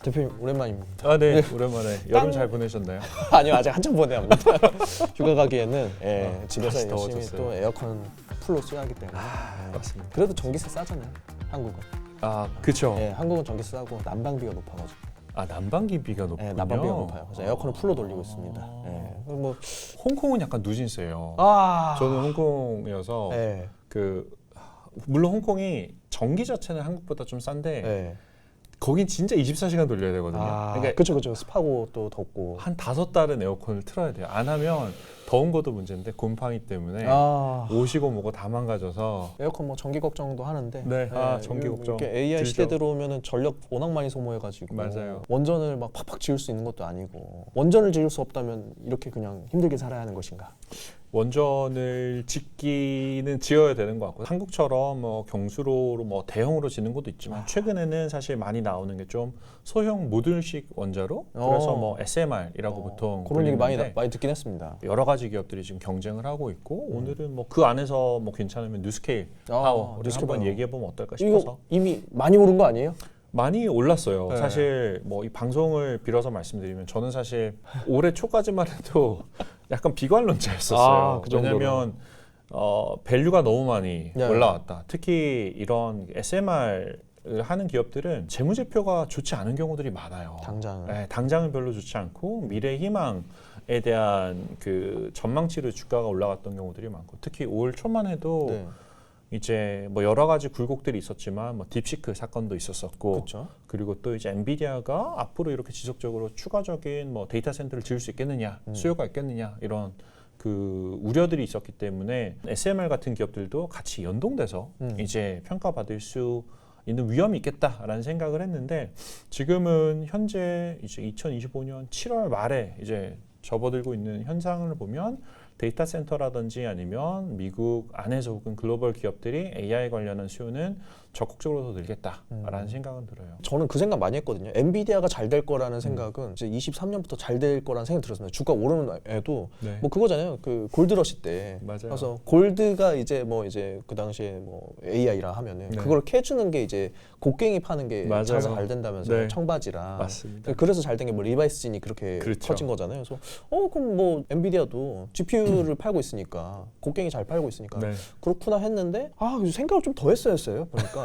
대표님 오랜만입니다. 아, 네, 오랜만에. 여름 잘 보내셨나요? 아니요, 아직 한참 보내야 합니다. 휴가 가기에는 집에서 다시 열심히 더워졌어요. 또 에어컨 풀로 써야 하기 때문에 맞습니다. 그래도 전기세 싸잖아요, 한국은. 아, 그쵸. 한국은 전기세 싸고 난방비가 높아가지고. 아, 난방기비가 높군요. 난방비가 높아요. 그래서 에어컨을 풀로 돌리고 있습니다. 뭐 홍콩은 약간 누진세요. 아, 저는 홍콩이어서 네. 물론 홍콩이 전기 자체는 한국보다 좀 싼데 네. 거긴 진짜 24시간 돌려야 되거든요. 그러니까 그렇죠. 습하고 또 덥고. 한 5달은 에어컨을 틀어야 돼요. 안 하면 더운 것도 문제인데 곰팡이 때문에 옷이고 뭐고 다 망가져서. 에어컨 뭐 전기 걱정도 하는데. 네, 전기 걱정. 이렇게 AI 들죠. 시대 들어오면은 전력 워낙 많이 소모해가지고. 맞아요. 원전을 막 팍팍 지을 수 있는 것도 아니고. 원전을 지을 수 없다면 이렇게 그냥 힘들게 살아야 하는 것인가? 원전을 짓기는 지어야 되는 것 같고, 한국처럼 뭐 경수로로 뭐 대형으로 짓는 것도 있지만 최근에는 사실 많이 나오는 게 좀 소형 모듈식 원자로, 그래서 뭐 SMR이라고 보통 그런 얘기 불리는데 많이 듣긴 했습니다. 여러 가지 기업들이 지금 경쟁을 하고 있고, 오늘은 뭐 그 안에서 뭐 괜찮으면 뉴스케일 파워 우리 뉴스케일 한번 파워. 얘기해 보면 어떨까 싶어서. 이거 이미 많이 오른 거 아니에요? 많이 올랐어요. 네. 사실 뭐 이 방송을 빌어서 말씀드리면 저는 사실 올해 초까지만 해도 약간 비관론자였었어요. 그 정도로. 왜냐하면 밸류가 너무 많이 네. 올라왔다. 특히 이런 SMR을 하는 기업들은 재무제표가 좋지 않은 경우들이 많아요. 당장. 네, 당장은 별로 좋지 않고 미래 희망에 대한 그 전망치로 주가가 올라갔던 경우들이 많고, 특히 올 초만 해도 네. 이제 뭐 여러 가지 굴곡들이 있었지만 뭐 딥시크 사건도 있었었고, 그렇죠. 그리고 또 이제 엔비디아가 앞으로 이렇게 지속적으로 추가적인 뭐 데이터 센터를 지을 수 있겠느냐, 수요가 있겠느냐, 이런 그 우려들이 있었기 때문에 SMR 같은 기업들도 같이 연동돼서 이제 평가받을 수 있는 위험이 있겠다라는 생각을 했는데, 지금은 현재 이제 2025년 7월 말에 이제 접어들고 있는 현상을 보면 데이터 센터라든지 아니면 미국 안에서 혹은 글로벌 기업들이 AI 관련한 수요는 적극적으로 더 늘겠다라는 생각은 들어요. 저는 그 생각 많이 했거든요. 엔비디아가 잘 될 거라는 생각은 이제 23년부터 잘 될 거라는 생각이 들었습니다. 주가 오르는 애도 네. 뭐 그거잖아요. 그 골드러시 때. 맞아요. 그래서 골드가 이제 그 당시에 뭐 AI라 하면은 네. 그걸 캐주는 게 이제 곡괭이 파는 게 맞아요. 장사 잘 된다면서요. 네. 청바지랑. 맞습니다. 그래서 잘 된 게 뭐 리바이스 진이 그렇게 그렇죠. 커진 거잖아요. 그래서 그럼 뭐 엔비디아도 GPU를 팔고 있으니까 곡괭이 잘 팔고 있으니까 네. 그렇구나 했는데 생각을 좀 더 했어야 했어요. 그러니까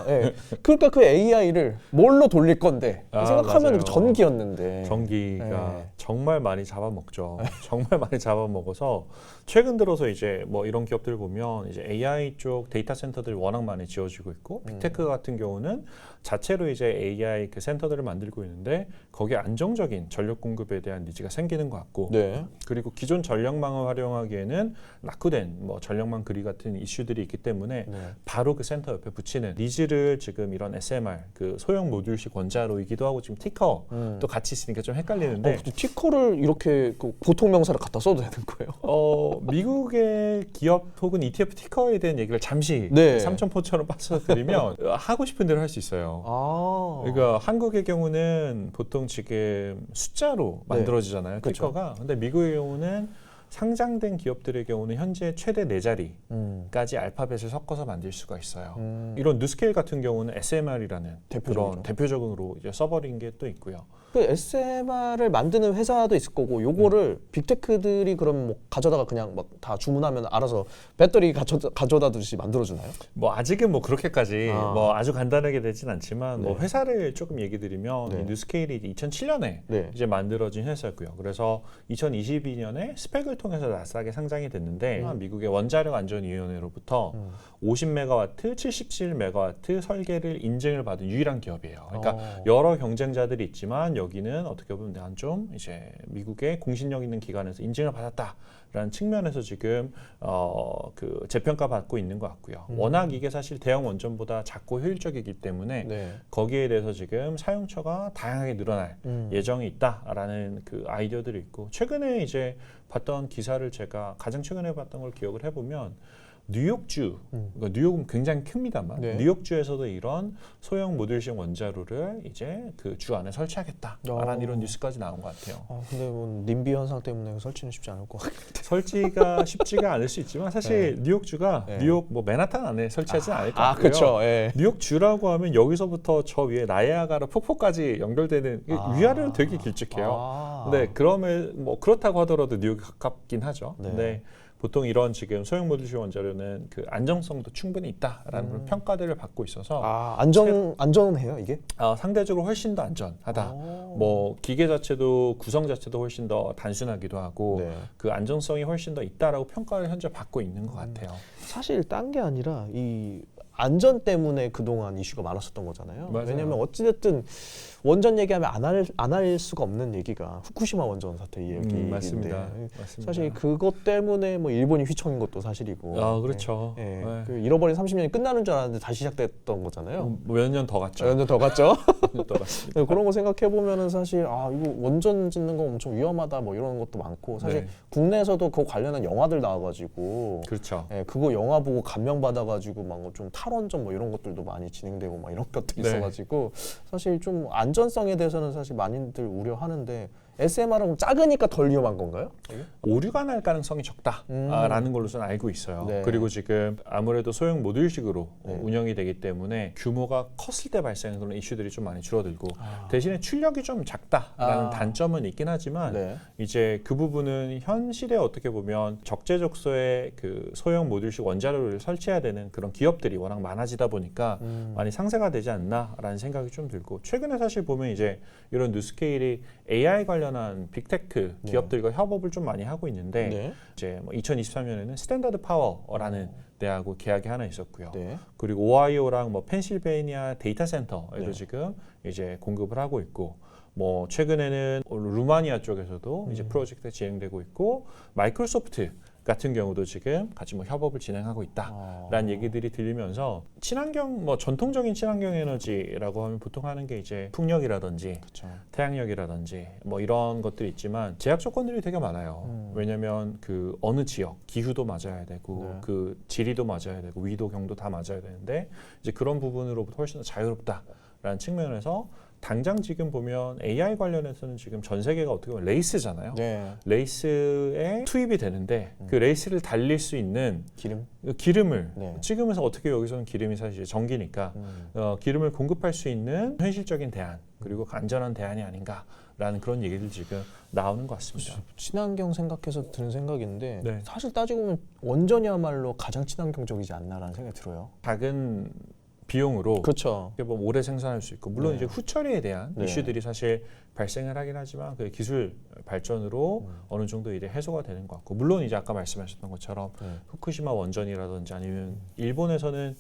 그러니까 그 AI를 뭘로 돌릴 건데 생각하면 맞아요. 그 전기였는데 전기가 네. 정말 많이 잡아먹죠. 정말 많이 잡아먹어서 최근 들어서 이제 뭐 이런 기업들 보면 이제 AI 쪽 데이터 센터들이 워낙 많이 지어지고 있고, 빅테크 같은 경우는 자체로 이제 AI 그 센터들을 만들고 있는데 거기에 안정적인 전력 공급에 대한 니즈가 생기는 것 같고, 네. 그리고 기존 전력망을 활용하기에는 낙후된 뭐 전력망 그리 같은 이슈들이 있기 때문에 네. 바로 그 센터 옆에 붙이는 니즈를 지금 이런 SMR 그 소형 모듈식 원자로이기도 하고, 지금 티커 또 같이 있으니까 좀 헷갈리는데 근데 티커를 이렇게 그 보통 명사를 갖다 써도 되는 거예요? 미국의 기업 혹은 ETF 티커에 대한 얘기를 잠시 네. 삼천포처럼 빠져드리면 하고 싶은 대로 할 수 있어요. 그러니까 한국의 경우는 보통 지금 숫자로 만들어지잖아요. 그렇죠. 티커가. 근데 미국의 경우는 상장된 기업들의 경우는 현재 최대 4자리까지 알파벳을 섞어서 만들 수가 있어요. 이런 뉴스케일 같은 경우는 SMR이라는 그런 대표적으로 이제 써버린 게 또 있고요. 그 SMR을 만드는 회사도 있을 거고, 요거를 빅테크들이 그럼 뭐 가져다가 그냥 막 다 주문하면 알아서 배터리 가져다 두듯이 만들어주나요? 뭐 아직은 뭐 그렇게까지 아. 아주 간단하게 되진 않지만 뭐 네. 회사를 조금 얘기 드리면 네. 이 뉴스케일이 2007년에 네. 이제 만들어진 회사고요. 그래서 2022년에 스펙을 통해서 나스닥에 상장이 됐는데 미국의 원자력 안전위원회로부터 50메가와트, 77메가와트 설계를 인증을 받은 유일한 기업이에요. 그러니까 여러 경쟁자들이 있지만 여기는 어떻게 보면 난 좀 이제 미국의 공신력 있는 기관에서 인증을 받았다라는 측면에서 지금 그 재평가 받고 있는 것 같고요. 워낙 이게 사실 대형 원전보다 작고 효율적이기 때문에 네. 거기에 대해서 지금 사용처가 다양하게 늘어날 예정이 있다라는 그 아이디어들이 있고, 최근에 이제 봤던 기사를 제가 가장 최근에 봤던 걸 기억을 해보면 뉴욕주, 그러니까 뉴욕은 굉장히 큽니다만 네. 뉴욕주에서도 이런 소형 모듈식 원자로를 이제 그 주 안에 설치하겠다라는 이런 뉴스까지 나온 것 같아요. 근데 뭐 님비 현상 때문에 설치는 쉽지 않을 것 같아요. 설치가 쉽지가 않을 수 있지만 사실 뉴욕주가 네. 뉴욕 뭐 맨하탄 안에 설치하지는 않을 것 같고요. 그렇죠. 예. 뉴욕주라고 하면 여기서부터 저 위에 나이아가라 폭포까지 연결되는 위아래는 되게 길쭉해요. 네, 그러면 뭐 그렇다고 하더라도 뉴욕이 가깝긴 하죠. 네. 네. 보통 이런 지금 소형 모듈식 원자로는 그 안정성도 충분히 있다라는 그런 평가들을 받고 있어서 안전해요 이게? 상대적으로 훨씬 더 안전하다. 뭐 기계 자체도 구성 자체도 훨씬 더 단순하기도 하고 네. 그 안정성이 훨씬 더 있다라고 평가를 현재 받고 있는 것 같아요. 사실 딴 게 아니라 이 안전 때문에 그동안 이슈가 많았었던 거잖아요. 맞아요. 왜냐하면 어찌됐든 원전 얘기하면 안 할 수가 없는 얘기가 후쿠시마 원전 사태 얘기인데 맞습니다. 사실 그것 때문에 뭐 일본이 휘청인 것도 사실이고 그렇죠. 네. 네. 그 잃어버린 30년이 끝나는 줄 알았는데 다시 시작됐던 거잖아요. 몇 년 더 갔죠. 몇 년 더 갔죠. 몇 년 더 갔습니다. 네, 그런 거 생각해 보면은 사실 이거 원전 짓는 거 엄청 위험하다 뭐 이런 것도 많고 사실 네. 국내에서도 그거 관련한 영화들 나와가지고 그렇죠. 그거 영화 보고 감명 받아가지고 막 좀 탈원전 뭐 이런 것들도 많이 진행되고 막 이런 것도 네. 있어가지고 사실 좀 안전성에 대해서는 사실 많이들 우려하는데 SMR은 작으니까 덜 위험한 건가요? 오류가 날 가능성이 적다라는 걸로 저는 알고 있어요. 네. 그리고 지금 아무래도 소형 모듈식으로 네. 운영이 되기 때문에 규모가 컸을 때 발생하는 그런 이슈들이 좀 많이 줄어들고 대신에 출력이 좀 작다라는 단점은 있긴 하지만 네. 이제 그 부분은 현실에 어떻게 보면 적재적소에 그 소형 모듈식 원자로를 설치해야 되는 그런 기업들이 워낙 많아지다 보니까 많이 상쇄가 되지 않나라는 생각이 좀 들고 최근에 사실 보면 이제 이런 뉴스케일이 AI 관련한 빅테크 기업들과 협업을 좀 많이 하고 있는데 네. 이제 뭐 2023년에는 스탠다드 파워라는 대하고 계약이 하나 있었고요. 네. 그리고 오하이오랑 뭐 펜실베이니아 데이터 센터에도 네. 지금 이제 공급을 하고 있고 뭐 최근에는 루마니아 쪽에서도 이제 프로젝트 진행되고 있고 마이크로소프트 같은 경우도 지금 같이 뭐 협업을 진행하고 있다라는 얘기들이 들리면서 친환경 뭐 전통적인 친환경 에너지라고 하면 보통 하는 게 이제 풍력이라든지 그렇죠. 태양력이라든지 뭐 이런 것들이 있지만 제약 조건들이 되게 많아요. 왜냐하면 그 어느 지역 기후도 맞아야 되고 네. 그 지리도 맞아야 되고 위도 경도 다 맞아야 되는데 이제 그런 부분으로부터 훨씬 더 자유롭다라는 측면에서 당장 지금 보면 AI 관련해서는 지금 전 세계가 어떻게 보면 레이스잖아요. 네. 레이스에 투입이 되는데 그 레이스를 달릴 수 있는 기름. 기름을 네. 찍으면서 어떻게 여기서는 기름이 사실 전기니까 기름을 공급할 수 있는 현실적인 대안 그리고 안전한 대안이 아닌가라는 그런 얘기들 지금 나오는 것 같습니다. 친환경 생각해서 드는 생각인데 네. 사실 따지고 보면 원전이야말로 가장 친환경적이지 않나라는 생각이 들어요. 작은 비용으로 그렇죠. 뭐 오래 생산할 수 있고 물론 네. 이제 후처리에 대한 네. 이슈들이 사실 발생을 하긴 하지만 그 기술 발전으로 어느 정도 이제 해소가 되는 것 같고 물론 이제 아까 말씀하셨던 것처럼 후쿠시마 원전이라든지 아니면 일본에서는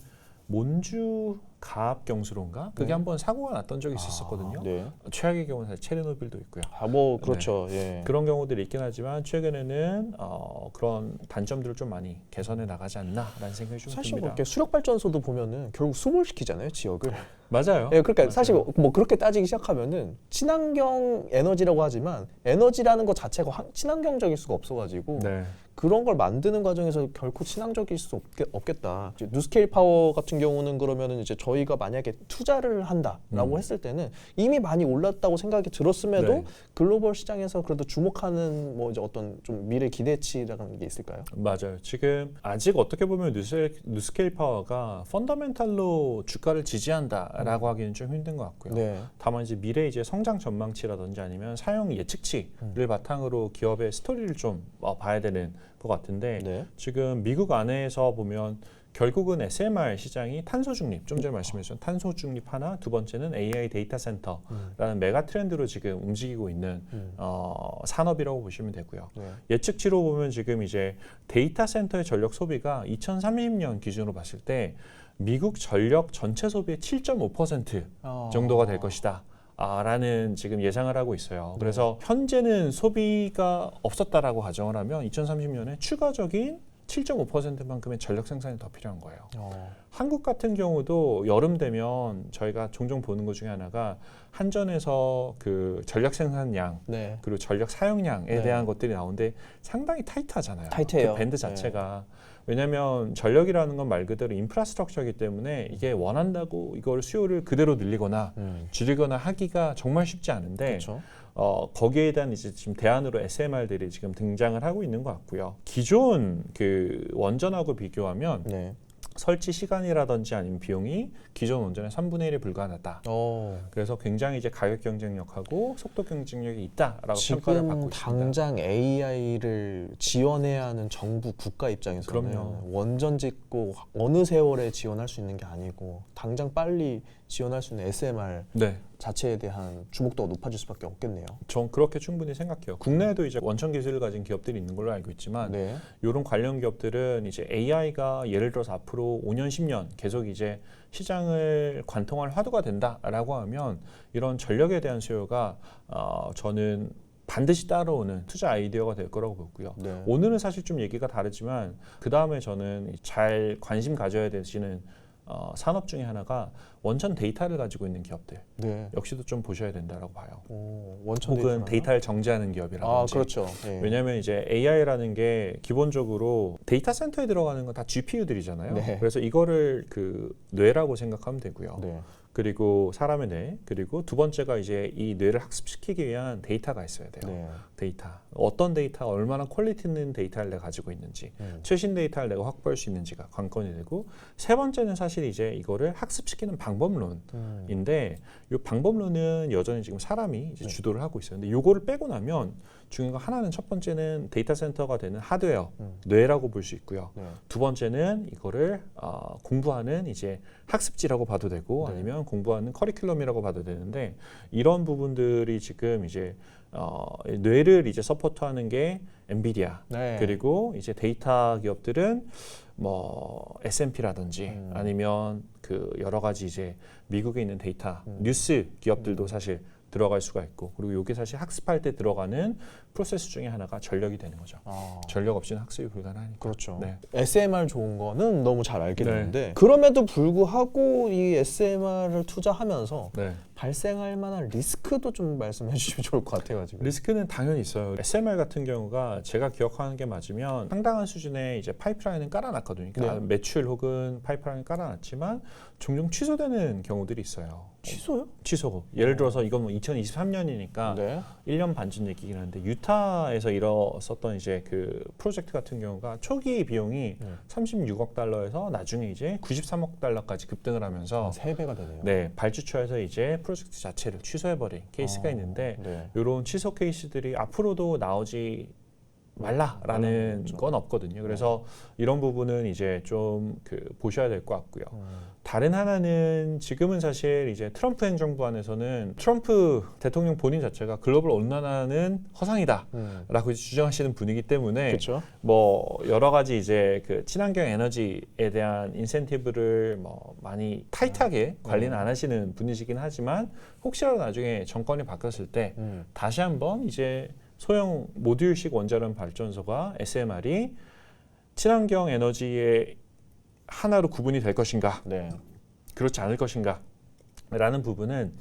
몬주 가압 경수로인가 그게 한번 사고가 났던 적이 있었거든요. 네. 최악의 경우는 사실 체르노빌도 있고요. 뭐 그렇죠. 예. 그런 경우들이 있긴 하지만 최근에는 그런 단점들을 좀 많이 개선해 나가지 않나라는 생각이 좀 사실 뭐 듭니다. 이렇게 수력 발전소도 보면은 결국 수몰시키잖아요, 지역을. 맞아요. 예, 그러니까 맞아요. 사실 뭐 그렇게 따지기 시작하면은 친환경 에너지라고 하지만 에너지라는 것 자체가 친환경적일 수가 없어가지고 네. 그런 걸 만드는 과정에서 결코 친환적일 수 없겠다. 이제 뉴스케일 파워 같은 경우는 그러면은 이제 저희가 만약에 투자를 한다라고 했을 때는 이미 많이 올랐다고 생각이 들었음에도 네. 글로벌 시장에서 그래도 주목하는 뭐 이제 어떤 좀 미래 기대치라는 게 있을까요? 맞아요. 지금 아직 어떻게 보면 뉴스케일 파워가 펀더멘탈로 주가를 지지한다라고 하기는 좀 힘든 것 같고요. 네. 다만 이제 미래 이제 성장 전망치라든지 아니면 사용 예측치를 바탕으로 기업의 스토리를 좀 봐야 되는 것 같은데 네. 지금 미국 안에서 보면 결국은 SMR 시장이 탄소 중립, 좀 전에 말씀하셨던 탄소 중립 하나, 두 번째는 AI 데이터 센터라는 메가 트렌드로 지금 움직이고 있는 산업이라고 보시면 되고요. 네. 예측치로 보면 지금 이제 데이터 센터의 전력 소비가 2030년 기준으로 봤을 때 미국 전력 전체 소비의 7.5% 정도가 될 것이다. 라는 지금 예상을 하고 있어요. 그래서 현재는 소비가 없었다라고 가정을 하면 2030년에 추가적인 7.5%만큼의 전력 생산이 더 필요한 거예요. 한국 같은 경우도 여름 되면 저희가 종종 보는 것 중에 하나가 한전에서 그 전력 생산량 네. 그리고 전력 사용량에 네. 대한 것들이 나오는데 상당히 타이트하잖아요. 타이트해요. 그 밴드 자체가. 왜냐하면 전력이라는 건 말 그대로 인프라스트럭처이기 때문에 이게 원한다고 이걸 수요를 그대로 늘리거나 줄이거나 하기가 정말 쉽지 않은데 그렇죠. 거기에 대한 이제 지금 대안으로 SMR들이 지금 등장을 하고 있는 것 같고요. 기존 그 원전하고 비교하면 네. 설치 시간이라든지 아니면 비용이 기존 원전의 3분의 1에 불과하다. 그래서 굉장히 이제 가격 경쟁력하고 속도 경쟁력이 있다라고 평가를 받고 지금 있습니다. 당장 AI를 지원해야 하는 정부 국가 입장에서는 그럼요. 원전 짓고 어느 세월에 지원할 수 있는 게 아니고 당장 빨리 지원할 수 있는 SMR 네, 자체에 대한 주목도가 높아질 수밖에 없겠네요. 전 그렇게 충분히 생각해요. 국내에도 이제 원천 기술을 가진 기업들이 있는 걸로 알고 있지만 네. 이런 관련 기업들은 이제 AI가 예를 들어서 앞으로 5년, 10년 계속 이제 시장을 관통할 화두가 된다라고 하면 이런 전력에 대한 수요가 저는 반드시 따라오는 투자 아이디어가 될 거라고 보고요. 네. 오늘은 사실 좀 얘기가 다르지만 그 다음에 저는 잘 관심 가져야 되시는 산업 중에 하나가 원천 데이터를 가지고 있는 기업들 네. 역시도 좀 보셔야 된다라고 봐요. 원천 혹은 데이터를 정제하는 기업이라든지. 그렇죠. 네. 왜냐하면 이제 AI라는 게 기본적으로 데이터 센터에 들어가는 건 다 GPU들이잖아요. 네. 그래서 이거를 그 뇌라고 생각하면 되고요. 네. 그리고 사람의 뇌, 그리고 두 번째가 이제 이 뇌를 학습시키기 위한 데이터가 있어야 돼요. 네. 데이터. 어떤 데이터가 얼마나 퀄리티 있는 데이터를 내가 가지고 있는지, 최신 데이터를 내가 확보할 수 있는지가 관건이 되고, 세 번째는 사실 이제 이거를 학습시키는 방법론인데, 이 방법론은 여전히 지금 사람이 이제 주도를 하고 있어요. 근데 이거를 빼고 나면 중요한 거 하나는 첫 번째는 데이터 센터가 되는 하드웨어, 뇌라고 볼 수 있고요. 네. 두 번째는 이거를 공부하는 이제 학습지라고 봐도 되고 네. 아니면 공부하는 커리큘럼이라고 봐도 되는데 이런 부분들이 지금 이제 뇌를 이제 서포트하는 게 엔비디아 네. 그리고 이제 데이터 기업들은 뭐 S&P라든지 아니면 그 여러 가지 이제 미국에 있는 데이터 뉴스 기업들도 사실 들어갈 수가 있고 그리고 이게 사실 학습할 때 들어가는 프로세스 중에 하나가 전력이 되는 거죠. 전력 없이는 학습이 불가능하니까. 그렇죠. 네. SMR 좋은 거는 너무 잘 알게 네. 되는데 그럼에도 불구하고 이 SMR을 투자하면서 네. 발생할 만한 리스크도 좀 말씀해 주시면 좋을 것 같아가지고. 리스크는 당연히 있어요. SMR 같은 경우가 제가 기억하는 게 맞으면 상당한 수준의 이제 파이프라인은 깔아놨거든요. 그러니까 네. 매출 혹은 파이프라인 깔아놨지만 종종 취소되는 경우들이 있어요. 취소요? 취소고. 예를 들어서 이건 뭐 2023년이니까 네. 1년 반 전 얘기긴 한데 유타에서 일었었던 이제 그 프로젝트 같은 경우가 초기 비용이 36억 달러에서 나중에 이제 93억 달러까지 급등을 하면서 3배가 되네요. 네, 발주처에서 이제 프로젝트 자체를 취소해버린 케이스가 있는데 네. 이런 취소 케이스들이 앞으로도 나오지 말라라는 건 없거든요. 그래서 이런 부분은 이제 좀 그 보셔야 될 것 같고요. 다른 하나는 지금은 사실 이제 트럼프 행정부 안에서는 트럼프 대통령 본인 자체가 글로벌 온난화는 허상이다라고 주장하시는 분이기 때문에 그렇죠. 뭐 여러 가지 이제 그 친환경 에너지에 대한 인센티브를 뭐 많이 타이트하게 관리는 안 하시는 분이시긴 하지만 혹시라도 나중에 정권이 바뀌었을 때 다시 한번 이제 소형 모듈식 원자력 발전소가 SMR이 친환경 에너지의 하나로 구분이 될 것인가, 네. 그렇지 않을 것인가 라는 부분은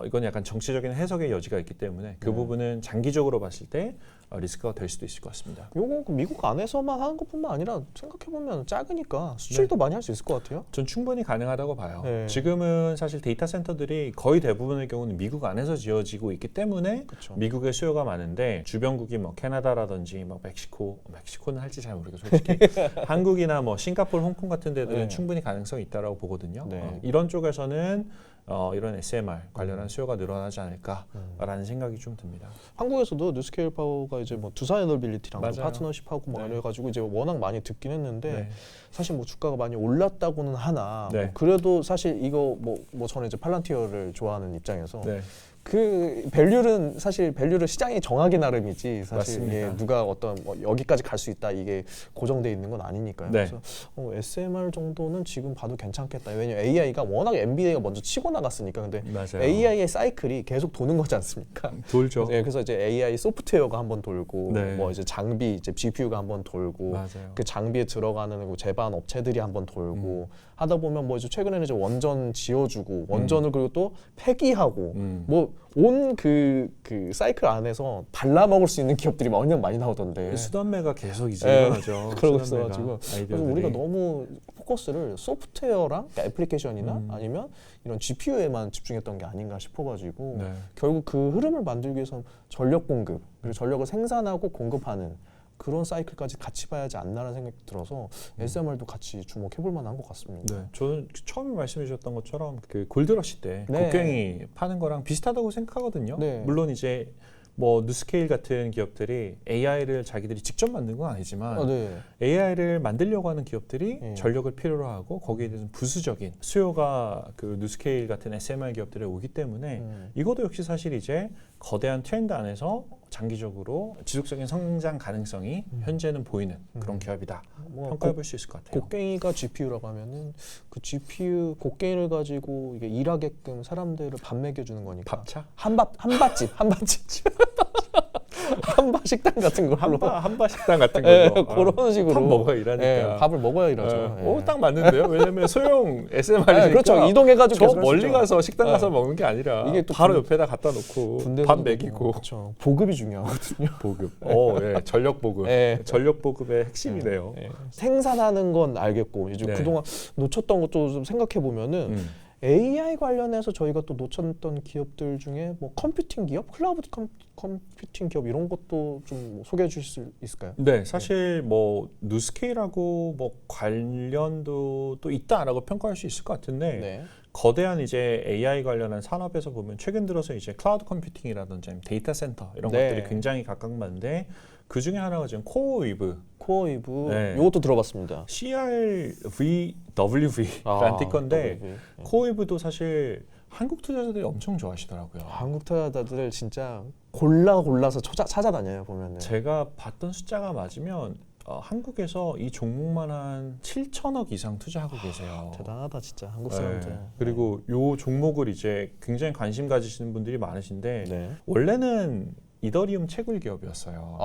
이건 약간 정치적인 해석의 여지가 있기 때문에 그 부분은 장기적으로 봤을 때 리스크가 될 수도 있을 것 같습니다. 요거 미국 안에서만 하는 것뿐만 아니라 생각해보면 작으니까 수출도 많이 할 수 있을 것 같아요. 전 충분히 가능하다고 봐요. 네. 지금은 사실 데이터 센터들이 거의 대부분의 경우는 미국 안에서 지어지고 있기 때문에 그쵸. 미국의 수요가 많은데 주변국이 뭐 캐나다라든지 뭐 멕시코는 할지 잘 모르겠어요. 솔직히 한국이나 뭐 싱가포르, 홍콩 같은 데들은 네. 충분히 가능성이 있다라고 보거든요. 네. 이런 쪽에서는 이런 SMR 관련한 수요가 늘어나지 않을까라는 생각이 좀 듭니다. 한국에서도 뉴스케일 파워가 이제 뭐 두산 에너빌리티랑 맞아요. 파트너십하고 뭐 네. 이래가지고 이제 워낙 많이 듣긴 했는데 네. 사실 뭐 주가가 많이 올랐다고는 하나 네. 뭐 그래도 사실 이거 뭐 저는 이제 팔란티어를 좋아하는 입장에서 네. 그 밸류는 사실 밸류를 시장이 정하기 나름이지 사실 맞습니다. 예, 누가 어떤 뭐 여기까지 갈 수 있다 이게 고정돼 있는 건 아니니까요. 네. 그래서 SMR 정도는 지금 봐도 괜찮겠다. 왜냐면 AI가 워낙 NVIDIA가 먼저 치고 나갔으니까. 근데 맞아요. AI의 사이클이 계속 도는 거지 않습니까? 돌죠. 예, 그래서 이제 AI 소프트웨어가 한번 돌고 네. 뭐 이제 장비 이제 GPU가 한번 돌고 맞아요. 그 장비에 들어가는 그 제반 업체들이 한번 돌고 하다 보면 뭐 이제 최근에는 이제 원전 지어주고 원전을 그리고 또 폐기하고 뭐 온 그 사이클 안에서 발라먹을 수 있는 기업들이 워낙 많이 나오던데. 수단매가 계속 이제 예, 일어나죠. 그러고 수단매가, 있어가지고 그래서 아이디어들이. 우리가 너무 포커스를 소프트웨어랑 그러니까 애플리케이션이나 아니면 이런 GPU에만 집중했던 게 아닌가 싶어가지고 네. 결국 그 흐름을 만들기 위해서 전력 공급 그리고 전력을 생산하고 공급하는 그런 사이클까지 같이 봐야지 않나라는 생각이 들어서 SMR도 같이 주목해볼 만한 것 같습니다. 네, 저는 처음에 말씀해 주셨던 것처럼 그 골드러시 때 네. 곡괭이 파는 거랑 비슷하다고 생각하거든요. 네. 물론 이제 뭐 뉴스케일 같은 기업들이 AI를 자기들이 직접 만든 건 아니지만 네. AI를 만들려고 하는 기업들이 네. 전력을 필요로 하고 거기에 대해서 부수적인 수요가 그 뉴스케일 같은 SMR 기업들에 오기 때문에 이것도 역시 사실 이제 거대한 트렌드 안에서 장기적으로 지속적인 성장 가능성이 현재는 보이는 그런 기업이다. 뭐 평가해 볼 수 있을 것 같아요. 곡괭이가 GPU라고 하면은 그 GPU 곡괭이를 가지고 이게 일하게끔 사람들을 밥 먹여주는 거니까 밥차? 한밭집 한밭 식당 같은 걸로 한바 식당 같은 예, 걸로 그런 식으로 밥 먹어야 일하니까. 예, 밥을 먹어야 일하죠. 예. 딱 맞는데요. 왜냐면 소형 SMR이니까. 예, 그렇죠. 이동해가지고 저 계속 할 수 멀리 있죠. 가서 식당 가서 예. 먹는 게 아니라 이게 또 바로 옆에다 갖다 놓고 군대도 밥 먹이고 그렇죠. 보급이 중요하거든요. 보급. 예, 전력 보급. 예. 전력 보급의 핵심이네요. 예. 생산하는 건 알겠고 이제 네. 그동안 놓쳤던 것도 좀 생각해 보면은 AI 관련해서 저희가 또 놓쳤던 기업들 중에 뭐 컴퓨팅 기업, 클라우드 컴퓨팅 기업 이런 것도 좀 소개해 주실 수 있을까요? 네, 사실 뭐 뉴스케일하고 뭐 관련도 또 있다라고 평가할 수 있을 것 같은데 네. 거대한 이제 AI 관련한 산업에서 보면 최근 들어서 이제 클라우드 컴퓨팅이라든지 데이터 센터 이런 네. 것들이 굉장히 각광받는데 그 중에 하나가 지금 코어웨이브 코어웨이브 네. 이것도 들어봤습니다. CRVW라는 티커인데 WV. 코어웨이브도 사실 한국 투자자들이 엄청 좋아하시더라고요. 한국 투자자들 진짜 골라서 찾아다녀요 보면은. 제가 봤던 숫자가 맞으면 한국에서 이 종목만 한 7천억 이상 투자하고 계세요. 대단하다 진짜 한국 네. 사람들. 그리고 요 종목을 이제 굉장히 관심 가지시는 분들이 많으신데 네. 원래는 이더리움 채굴 기업이었어요.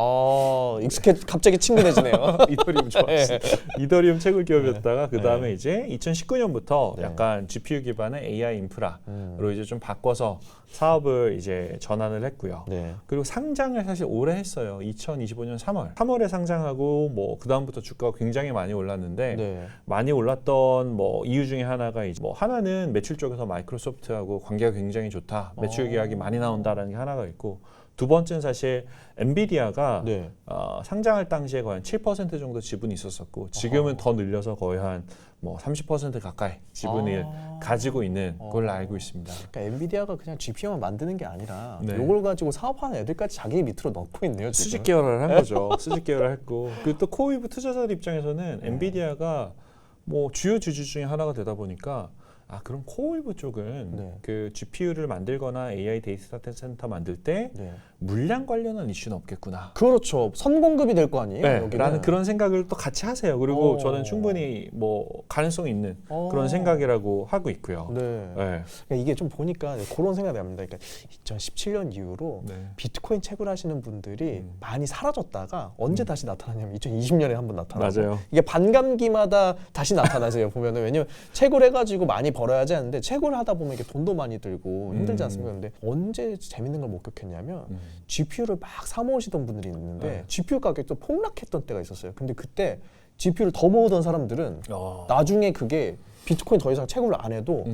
갑자기 친근해지네요. 이더리움 좋았어요. 이더리움 채굴 기업이었다가 그 다음에 네. 이제 2019년부터 네. 약간 GPU 기반의 AI 인프라로 이제 좀 바꿔서 사업을 이제 전환을 했고요. 네. 그리고 상장을 사실 오래 했어요. 2025년 3월. 3월에 상장하고 뭐 그 다음부터 주가가 굉장히 많이 올랐는데 네. 많이 올랐던 뭐 이유 중에 하나가 이제 뭐 하나는 매출 쪽에서 마이크로소프트하고 관계가 굉장히 좋다. 매출 계약이 많이 나온다라는 게 하나가 있고 두 번째는 사실 엔비디아가 네. 상장할 당시에 거의 한 7% 정도 지분이 있었었고 지금은 더 늘려서 거의 한 뭐 30% 가까이 지분을 가지고 있는 걸로 알고 있습니다. 그러니까 엔비디아가 그냥 GPU만 만드는 게 아니라 네. 이걸 가지고 사업하는 애들까지 자기 밑으로 넣고 있네요. 지금. 수직 계열을 한 거죠. 수직 계열을 했고 그리고 또 코어웨이브 투자자들 입장에서는 엔비디아가 뭐 주요 주주 중에 하나가 되다 보니까 그럼 코어웨이브 쪽은 네. 그 GPU를 만들거나 AI 데이터 센터 만들 때 네. 물량 관련한 이슈는 없겠구나. 그렇죠. 선공급이 될 거 아니에요. 네, 여기는. 라는 그런 생각을 또 같이 하세요. 그리고 어. 저는 충분히 뭐 가능성이 있는 그런 생각이라고 하고 있고요. 네. 네. 그러니까 이게 좀 보니까 그런 생각이 납니다. 그러니까 2017년 이후로 네. 비트코인 채굴하시는 분들이 많이 사라졌다가 언제 다시 나타나냐면 2020년에 한번 나타나고 맞아요. 이게 반감기마다 다시 나타나세요. 보면은 왜냐면 채굴해가지고 많이 벌어야지 하는데 채굴하다 보면 이게 돈도 많이 들고 힘들지 않습니까? 근데 언제 재밌는 걸 목격했냐면 GPU를 막 사모으시던 분들이 있는데 네. GPU 가격이 또 폭락했던 때가 있었어요. 근데 그때 GPU를 더 모으던 사람들은 나중에 그게 비트코인 더 이상 채굴을 안 해도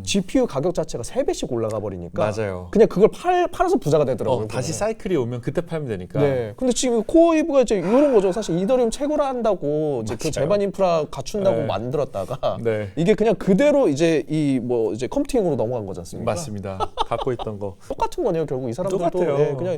GPU 가격 자체가 3배씩 올라가 버리니까 맞아요. 그냥 그걸 팔아서 부자가 되더라고요. 다시 그거는. 사이클이 오면 그때 팔면 되니까. 네. 근데 지금 코어웨이브가 이제 이런 거죠. 사실 이더리움 채굴한다고 이제 그 맞아요. 제반 인프라 갖춘다고 네. 만들었다가 네. 이게 그냥 그대로 이제 이제 컴퓨팅으로 넘어간 거지 않습니까? 맞습니다. 갖고 있던 거. 똑같은 거네요. 결국 이 사람들도 똑같아요. 예, 그냥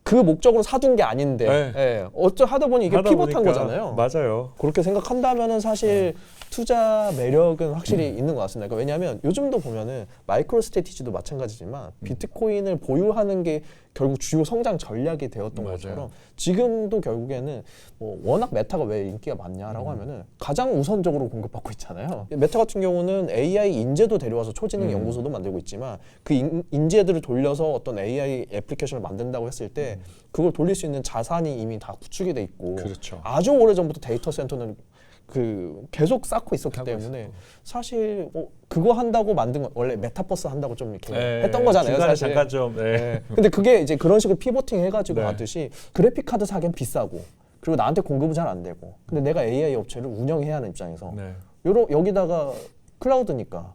그 목적으로 사둔 게 아닌데 네. 예, 어쩌 하다 보니 이게 하다 피봇한 보니까. 거잖아요. 맞아요. 그렇게 생각한다면은 사실 투자 매력은 확실히 있는 것 같습니다. 그러니까 왜냐하면 요즘도 보면은 마이크로 스트래티지도 마찬가지지만 비트코인을 보유하는 게 결국 주요 성장 전략이 되었던 맞아요. 것처럼 지금도 결국에는 뭐 워낙 메타가 왜 인기가 많냐라고 하면은 가장 우선적으로 공급받고 있잖아요. 메타 같은 경우는 AI 인재도 데려와서 초지능 연구소도 만들고 있지만 그 인재들을 돌려서 어떤 AI 애플리케이션을 만든다고 했을 때 그걸 돌릴 수 있는 자산이 이미 다 구축이 돼 있고 그렇죠. 아주 오래전부터 데이터 센터는 그 계속 쌓고 있었기 때문에 사실 그거 한다고 만든 건 원래 메타버스 한다고 좀 이렇게 했던 거잖아요. 중간에 사실. 잠깐 좀. 네. 근데 그게 이제 그런 식으로 피보팅 해가지고 네. 하듯이 그래픽 카드 사기엔 비싸고 그리고 나한테 공급은 잘 안 되고 근데 내가 AI 업체를 운영해야 하는 입장에서 네. 여기다가 클라우드니까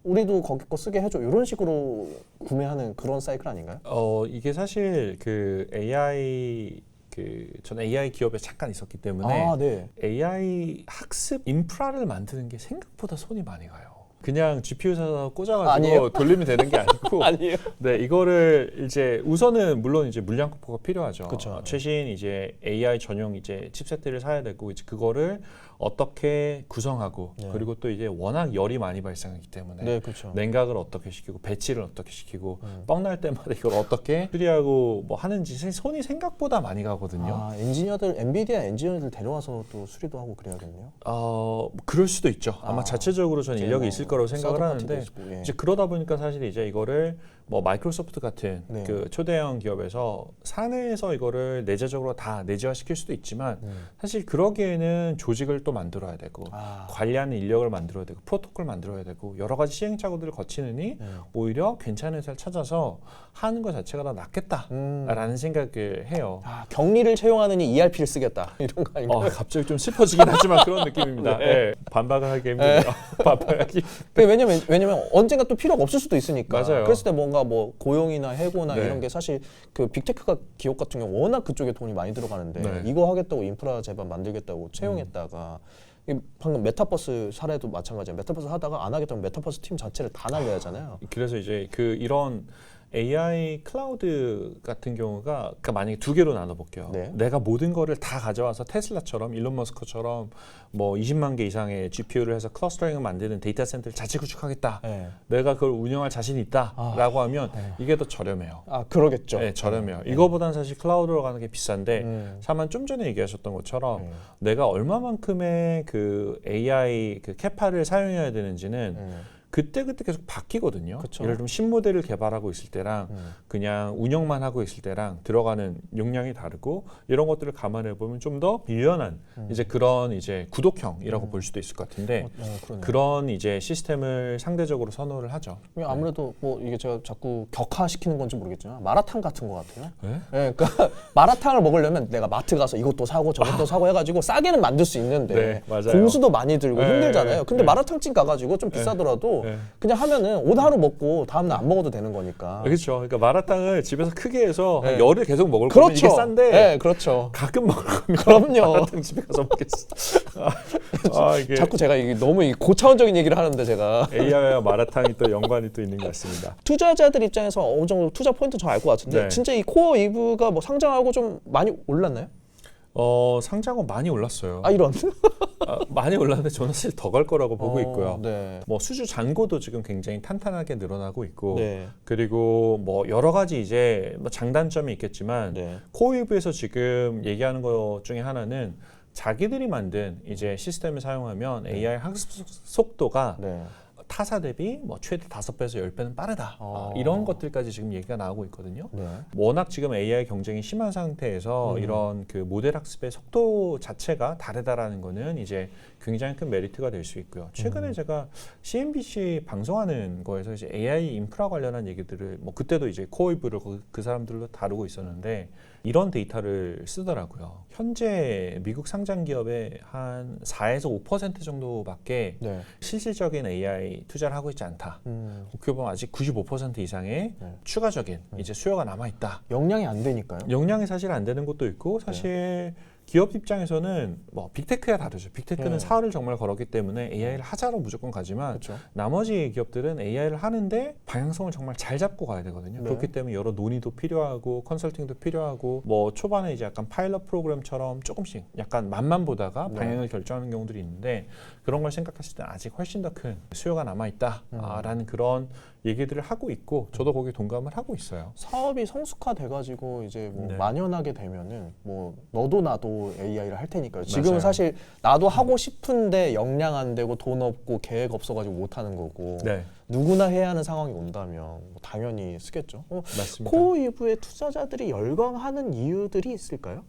우리도 거기 거 쓰게 해줘 이런 식으로 구매하는 그런 사이클 아닌가요? 이게 사실 그 AI 저는 AI 기업에 잠깐 있었기 때문에 네. AI 학습 인프라를 만드는 게 생각보다 손이 많이 가요. 그냥 GPU 사서 꽂아가지고 아니에요? 돌리면 되는 게 아니고 아니에요. 네, 이거를 이제 우선은 물론 이제 물량 확보가 필요하죠. 그쵸. 최신 이제 AI 전용 이제 칩셋들을 사야 되고 이제 그거를 어떻게 구성하고 네. 그리고 또 이제 워낙 열이 많이 발생하기 때문에 네, 그렇죠. 냉각을 어떻게 시키고 배치를 어떻게 시키고 뻥날 때마다 이걸 어떻게 수리하고 뭐 하는지 손이 생각보다 많이 가거든요. 엔지니어들 엔비디아 엔지니어들 데려와서 또 수리도 하고 그래야겠네요. 그럴 수도 있죠. 아마 자체적으로 저는 이제 인력이 뭐 있을 거라고 생각을 서드파티도 하는데 있고, 예. 이제 그러다 보니까 사실 이제 이거를 뭐 마이크로소프트 같은 네. 그 초대형 기업에서 사내에서 이거를 내재적으로 다 내재화 시킬 수도 있지만 사실 그러기에는 조직을 또 만들어야 되고 관리하는 인력을 만들어야 되고 프로토콜 만들어야 되고 여러 가지 시행착오들을 거치느니 오히려 괜찮은 회사를 찾아서 하는 것 자체가 더 낫겠다라는 생각을 해요. 격리를 채용하느니 ERP를 쓰겠다 이런 거 아닌가요? 갑자기 좀 슬퍼지긴 하지만 그런 느낌입니다. 네. 반박을 하기 힘들어요. 반박하기. 왜냐면 언젠가 또 필요가 없을 수도 있으니까. 맞아요. 그랬을 때 뭔가 뭐 고용이나 해고나 네. 이런 게 사실 그 빅테크가 기업 같은 경우 워낙 그쪽에 돈이 많이 들어가는데 네. 이거 하겠다고 인프라 제반 만들겠다고 채용했다가 방금 메타버스 사례도 마찬가지예요. 메타버스 하다가 안 하겠다면 메타버스 팀 자체를 다 날려야 하잖아요. 그래서 이제 이런 AI 클라우드 같은 경우가 그러니까 만약에 두 개로 나눠볼게요. 네. 내가 모든 거를 다 가져와서 테슬라처럼 일론 머스크처럼 뭐 20만 개 이상의 GPU를 해서 클러스터링을 만드는 데이터 센터를 자체 구축하겠다. 네. 내가 그걸 운영할 자신이 있다라고 하면 이게 더 저렴해요. 그러겠죠. 네, 저렴해요. 이거보다는 사실 클라우드로 가는 게 비싼데 다만 좀 전에 얘기하셨던 것처럼 내가 얼마만큼의 그 AI 그 캐파를 사용해야 되는지는 그때그때 계속 바뀌거든요. 그쵸. 예를 들면 신모델을 개발하고 있을 때랑 그냥 운영만 하고 있을 때랑 들어가는 용량이 다르고 이런 것들을 감안해 보면 좀 더 유연한 이제 그런 이제 구독형이라고 볼 수도 있을 것 같은데 그러네요. 그런 이제 시스템을 상대적으로 선호를 하죠. 아무래도 뭐 이게 제가 자꾸 격화시키는 건지 모르겠지만 마라탕 같은 것 같아요. 네? 네, 그러니까 마라탕을 먹으려면 내가 마트 가서 이것도 사고 저것도 사고 해가지고 싸게는 만들 수 있는데 네, 맞아요. 공수도 많이 들고 네, 힘들잖아요. 근데 네. 마라탕집 가가지고 좀 비싸더라도 네. 그냥 하면은 오늘 하루 먹고 다음날 안 먹어도 되는 거니까. 그렇죠. 그러니까 마라탕을 집에서 크게 해서 한 네. 열흘 계속 먹을 거면 그렇죠. 이게 싼데 네, 그렇죠. 가끔 먹을 거면 그럼요. 마라탕 집에 가서 먹겠어. 이게 자꾸 제가 이게 너무 고차원적인 얘기를 하는데 제가 AI와 마라탕이 또 연관이 또 있는 것 같습니다. 투자자들 입장에서 어느 정도 투자 포인트 잘 알 것 같은데 네. 진짜 이 코어 이브가 뭐 상장하고 좀 많이 올랐나요? 상장은 많이 올랐어요. 이런. 많이 올랐는데 저는 사실 더 갈 거라고 보고 있고요. 네. 뭐 수주 잔고도 지금 굉장히 탄탄하게 늘어나고 있고 네. 그리고 뭐 여러 가지 이제 뭐 장단점이 있겠지만 네. 코이브에서 지금 얘기하는 것 중에 하나는 자기들이 만든 이제 시스템을 사용하면 AI 학습 속도가 네. 타사 대비 뭐 최대 5배에서 10배는 빠르다. 이런 것들까지 지금 얘기가 나오고 있거든요. 네. 워낙 지금 AI 경쟁이 심한 상태에서 이런 그 모델 학습의 속도 자체가 다르다라는 거는 이제 굉장히 큰 메리트가 될 수 있고요. 최근에 제가 CNBC 방송하는 거에서 이제 AI 인프라 관련한 얘기들을 뭐 그때도 이제 코이브를 그 사람들로 다루고 있었는데 이런 데이터를 쓰더라고요. 현재 미국 상장 기업의 한 4에서 5% 정도밖에 네. 실질적인 AI 투자를 하고 있지 않다. 어떻게 보면 아직 95% 이상의 추가적인 이제 수요가 남아 있다. 역량이 안 되니까요. 역량이 사실 안 되는 것도 있고 사실 기업 입장에서는 뭐 빅테크야 다르죠. 빅테크는 네. 사활을 정말 걸었기 때문에 AI를 하자로 무조건 가지만 그렇죠. 나머지 기업들은 AI를 하는데 방향성을 정말 잘 잡고 가야 되거든요. 네. 그렇기 때문에 여러 논의도 필요하고 컨설팅도 필요하고 뭐 초반에 이제 약간 파일럿 프로그램처럼 조금씩 약간 맛만 보다가 네. 방향을 결정하는 경우들이 있는데 그런 걸 생각했을 때 아직 훨씬 더 큰 수요가 남아 있다라는 그런 얘기들을 하고 있고 저도 거기에 동감을 하고 있어요. 사업이 성숙화돼가지고 이제 뭐 네. 만연하게 되면은 뭐 너도 나도 AI를 할 테니까요. 지금은 맞아요. 사실 나도 하고 싶은데 역량 안 되고 돈 없고 계획 없어가지고 못 하는 거고 네, 누구나 해야 하는 상황이 온다면 뭐 당연히 쓰겠죠. 맞습니다. 코이브의 투자자들이 열광하는 이유들이 있을까요?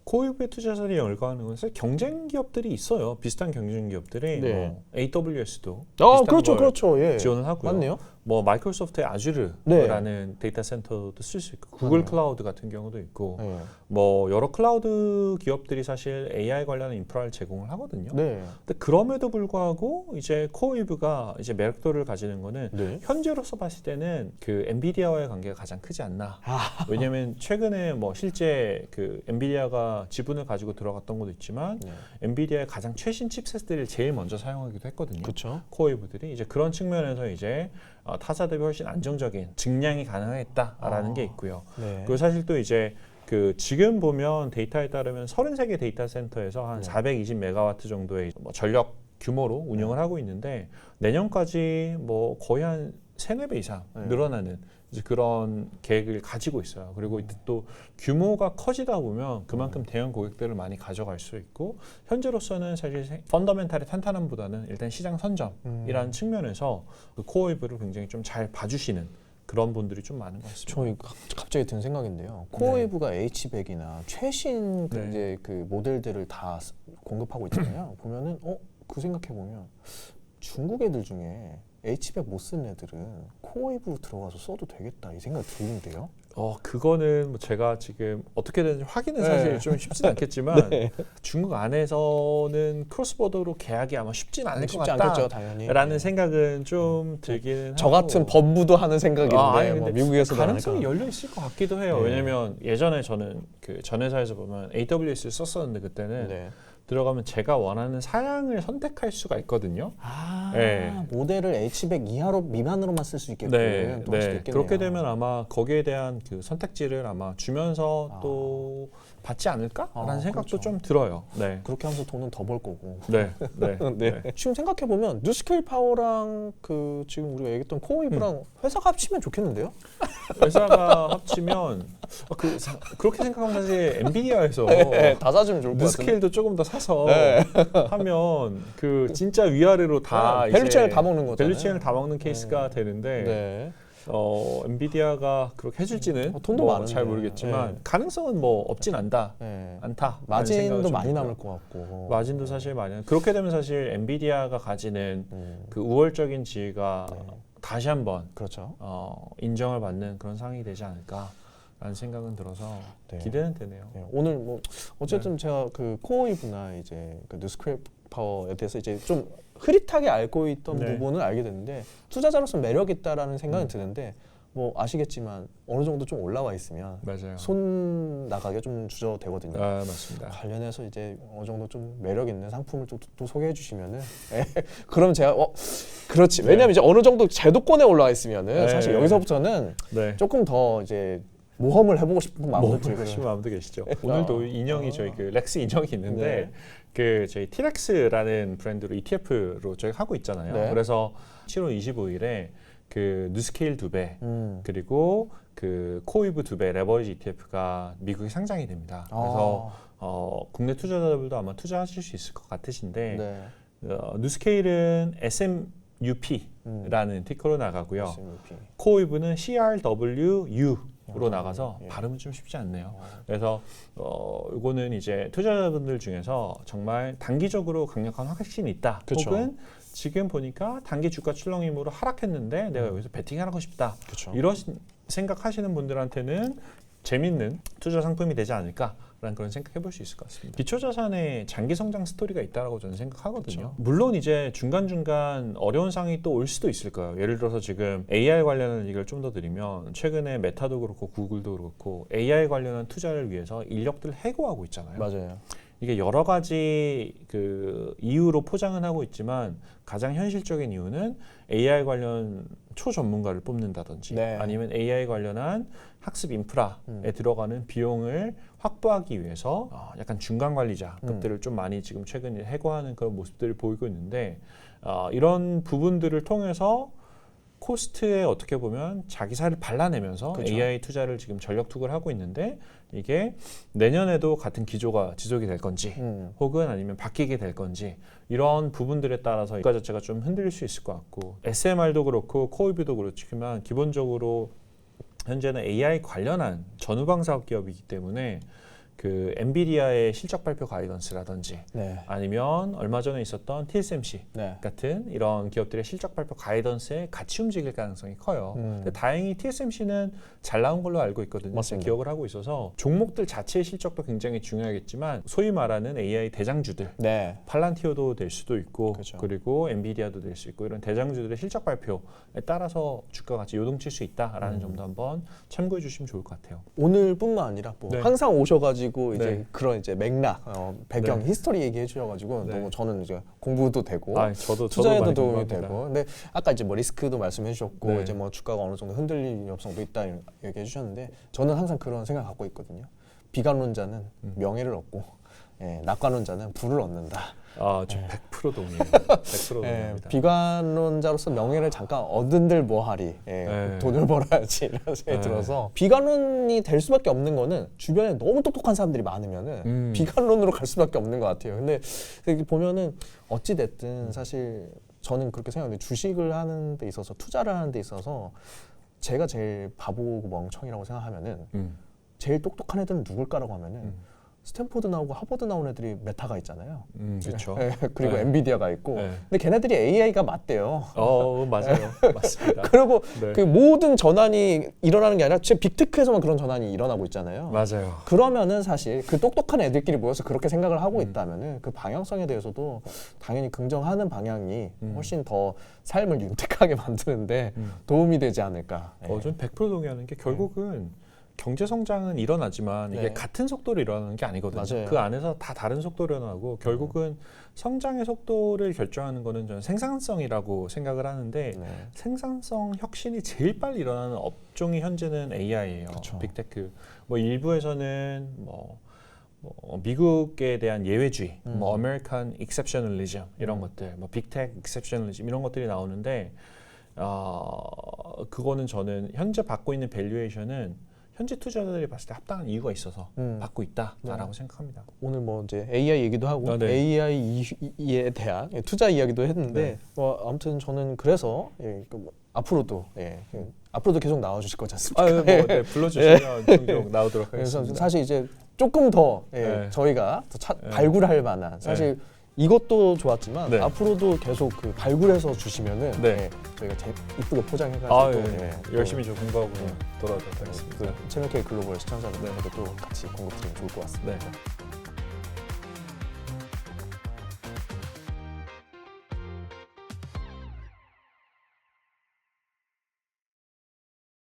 코이브의 투자자들이 열광하는 건 사실 경쟁 기업들이 있어요. 비슷한 경쟁 기업들이 네. 뭐 AWS도 그렇죠, 걸 그렇죠. 예. 지원을 하고요. 맞네요. 뭐 마이크로소프트의 아주르라는 네. 데이터 센터도 쓸 수 있고 구글 맞네요. 클라우드 같은 경우도 있고 네. 뭐 여러 클라우드 기업들이 사실 AI 관련 인프라를 제공을 하거든요. 네. 근데 그럼에도 불구하고 이제 코이브가 이제 매력도를 가지는 거는 네. 현재로서 봤을 때는 그 엔비디아와의 관계가 가장 크지 않나. 왜냐하면 최근에 뭐 실제 그 엔비디아가 지분을 가지고 들어갔던 것도 있지만 네. 엔비디아의 가장 최신 칩셋들을 제일 먼저 사용하기도 했거든요. 그렇죠. 코이브들이 이제 그런 측면에서 이제 타사 대비 훨씬 안정적인 증량이 가능했다라는 게 있고요. 네. 그리고 사실 또 이제 그 지금 보면 데이터에 따르면 33개 데이터 센터에서 한 네. 420메가와트 정도의 뭐 전력 규모로 운영을 하고 있는데 내년까지 뭐 거의 한 3-4배 이상 네. 늘어나는 이제 그런 계획을 가지고 있어요. 그리고 이때 또 규모가 커지다 보면 그만큼 대형 고객들을 많이 가져갈 수 있고 현재로서는 사실 펀더멘탈의 탄탄함보다는 일단 시장 선점이라는 측면에서 그 코어웨이브를 굉장히 좀 잘 봐주시는 그런 분들이 좀 많은 것 같습니다. 저희 갑자기 든 생각인데요. 코어웨이브가 H100이나 최신 그 네. 이제 그 모델들을 다 공급하고 있잖아요. 보면은 그 생각해 보면 중국 애들 중에 H100 못 쓰는 애들은 코어웨이브 들어가서 써도 되겠다 이 생각이 드는데요. 그거는 뭐 제가 지금 어떻게든 확인은 네. 사실 좀 쉽진 않겠지만 네. 중국 안에서는 크로스보더로 계약이 아마 쉽진 않을 것 쉽지 않겠죠, 같다라는 당연히. 생각은 좀 들기는 저 하고 같은 법무도 하는 생각인데 아니, 뭐 근데 미국에서도 가능성이 하니까. 열려 있을 것 같기도 해요. 네. 왜냐면 예전에 저는 그 전 회사에서 보면 AWS를 썼었는데 그때는 네. 들어가면 제가 원하는 사양을 선택할 수가 있거든요. 네. 모델을 H100 이하로 미만으로만 쓸 수 있게끔 네, 또 할 수도 네. 있겠네요. 그렇게 되면 아마 거기에 대한 그 선택지를 아마 주면서 또 받지 않을까라는 생각도 그렇죠. 좀 들어요. 네, 그렇게 하면서 돈은 더 벌 거고. 네, 네. 네. 지금 생각해 보면 뉴스케일 파워랑 그 지금 우리가 얘기했던 코어웨이브랑 회사가 합치면 좋겠는데요? 회사가 합치면 그렇게 생각하면 사실 엔비디아에서 다 사주면 좋을 것 같은데. 뉴스케일도 조금 더 사서 네. 하면 그 진짜 위아래로 다 이제 밸류체인을 다 먹는 거잖아요. 밸류체인을 다 먹는 케이스가 되는데 네. 엔비디아가 그렇게 해줄지는 돈도 뭐 많은데. 잘 모르겠지만 네. 가능성은 뭐 없진 않다. 네. 않다. 마진도 많이 남을 것 같고. 마진도 사실 많이. 그렇게 되면 사실 엔비디아가 가지는 그 우월적인 지위가 다시 한번 그렇죠. 인정을 받는 그런 상황이 되지 않을까라는 생각은 들어서 네. 기대는 되네요. 네. 오늘 뭐 어쨌든 제가 그 코어웨이브나 이제 그 뉴스케일 파워에 대해서 이제 좀 흐릿하게 알고 있던 네. 부분을 알게 됐는데 투자자로서 매력 있다라는 생각은 드는데 뭐 아시겠지만 어느 정도 좀 올라와 있으면 맞아요. 손 나가게 좀 주저되거든요. 맞습니다. 관련해서 이제 어느 정도 좀 매력 있는 상품을 또 소개해 주시면은 그럼 제가 그렇지. 왜냐면 이제 어느 정도 제도권에 올라와 있으면은 사실 여기서부터는 네. 조금 더 이제 모험을 해보고 싶은 마음도 들고요. 하시는 마음도 계시죠. 오늘도 인형이 저희 그 렉스 인형이 있는데 네. 그 저희 티렉스라는 브랜드로 ETF로 저희 하고 있잖아요. 네. 그래서 7월 25일에 그 뉴스케일 2배 그리고 그 코이브 2배 레버리지 ETF가 미국에 상장이 됩니다. 그래서 국내 투자자들도 아마 투자하실 수 있을 것 같으신데 네. 뉴스케일은 SMUP라는 티커로 나가고요. SMUP. 코이브는 CRWU 로 아, 나가서 예. 발음은 좀 쉽지 않네요. 그래서 이거는 이제 투자자분들 중에서 정말 단기적으로 강력한 확신이 있다. 그쵸. 혹은 지금 보니까 단기 주가 출렁임으로 하락했는데 내가 여기서 베팅하고 싶다. 그렇죠. 이런 생각하시는 분들한테는 재밌는 투자 상품이 되지 않을까라는 그런 생각해 볼 수 있을 것 같습니다. 기초자산에 장기 성장 스토리가 있다라고 저는 생각하거든요. 그렇죠. 물론 이제 중간중간 어려운 상황이 또 올 수도 있을 거예요. 예를 들어서 지금 AI 관련한 얘기를 좀 더 드리면 최근에 메타도 그렇고 구글도 그렇고 AI 관련한 투자를 위해서 인력들 해고하고 있잖아요. 맞아요. 이게 여러 가지 그 이유로 포장은 하고 있지만 가장 현실적인 이유는 AI 관련 초전문가를 뽑는다든지 네. 아니면 AI 관련한 학습 인프라에 들어가는 비용을 확보하기 위해서 약간 중간 관리자급들을 좀 많이 지금 최근에 해고하는 그런 모습들을 보이고 있는데 이런 부분들을 통해서 코스트에 어떻게 보면 자기 살을 발라내면서 그렇죠. AI 투자를 지금 전력 투구를 하고 있는데 이게 내년에도 같은 기조가 지속이 될 건지 혹은 아니면 바뀌게 될 건지 이런 부분들에 따라서 이가 자체가 좀 흔들릴 수 있을 것 같고 SMR도 그렇고 코이비도 그렇지만 기본적으로 현재는 AI 관련한 전후방 사업 기업이기 때문에 그 엔비디아의 실적 발표 가이던스라든지 네. 아니면 얼마 전에 있었던 TSMC 네. 같은 이런 기업들의 실적 발표 가이던스에 같이 움직일 가능성이 커요. 근데 다행히 TSMC는 잘 나온 걸로 알고 있거든요. 맞습니다. 기억을 하고 있어서 종목들 자체의 실적도 굉장히 중요하겠지만 소위 말하는 AI 대장주들 네. 팔란티오도 될 수도 있고 그렇죠. 그리고 엔비디아도 될 수 있고 이런 대장주들의 실적 발표에 따라서 주가가 같이 요동칠 수 있다라는 점도 한번 참고해 주시면 좋을 것 같아요. 오늘뿐만 아니라 뭐 네. 항상 오셔가지고 이제 네. 그런 이제 맥락, 배경, 네. 히스토리 얘기해 주셔가지고 네. 너무 저는 이제 공부도 되고 저도 투자에도 많이 도움이 공부합니다. 되고. 근데 아까 이제 뭐 리스크도 말씀해 주셨고 네. 이제 뭐 주가가 어느 정도 흔들릴 위험성도 있다 얘기해 주셨는데 저는 항상 그런 생각 갖고 있거든요. 비관론자는 명예를 얻고 낙관론자는 부를 얻는다. 저 100% 동의해요. 100% 동의합니다. 비관론자로서 명예를 잠깐 얻은들 뭐하리, 돈을 벌어야지 이런 생각이 들어서 비관론이 될 수밖에 없는 거는 주변에 너무 똑똑한 사람들이 많으면은 비관론으로 갈 수밖에 없는 것 같아요. 근데 여기 보면은 어찌 됐든 사실 저는 그렇게 생각하는데 주식을 하는 데 있어서 투자를 하는 데 있어서 제가 제일 바보고 멍청이라고 생각하면은 제일 똑똑한 애들은 누굴까라고 하면은 스탠포드 나오고 하버드 나온 애들이 메타가 있잖아요. 그렇죠. 그리고 네. 엔비디아가 있고. 네. 근데 걔네들이 AI가 맞대요. 맞아요. 맞습니다. 그리고 네. 그 모든 전환이 일어나는 게 아니라 제 빅테크에서만 그런 전환이 일어나고 있잖아요. 맞아요. 그러면은 사실 그 똑똑한 애들끼리 모여서 그렇게 생각을 하고 있다면은 그 방향성에 대해서도 당연히 긍정하는 방향이 훨씬 더 삶을 윤택하게 만드는데 도움이 되지 않을까. 전 100% 동의하는 게 결국은 경제 성장은 일어나지만 이게 네. 같은 속도로 일어나는 게 아니거든요. 맞아요. 그 안에서 다 다른 속도로 일어나고 결국은 성장의 속도를 결정하는 거는 저는 생산성이라고 생각을 하는데 네. 생산성 혁신이 제일 빨리 일어나는 업종이 현재는 AI예요. 그쵸. 빅테크. 뭐 일부에서는 미국에 대한 예외주의, 뭐 American exceptionalism 이런 것들, 뭐 빅테크 exceptionalism 이런 것들이 나오는데 그거는 저는 현재 받고 있는 밸류에이션은 현재 투자자들이 봤을 때 합당한 이유가 있어서 받고 있다라고 생각합니다. 오늘 뭐 이제 AI 얘기도 하고 네. AI에 대한 투자 이야기도 했는데 네. 아무튼 저는 그래서 앞으로도 앞으로도 계속 나와주실 거지 않습니까? 네, 불러주시면 종종 나오도록 그래서 하겠습니다. 사실 이제 조금 더 저희가 더 발굴할 만한 사실 이것도 좋았지만 네. 앞으로도 계속 그 발굴해서 주시면은 저희가 이쁘게 포장해가지고 열심히 좀 공부하고 돌아오도록 하겠습니다. 그 채널K 글로벌 시청자분들에게도 같이 공급 드리면 좋을 것 같습니다. 네.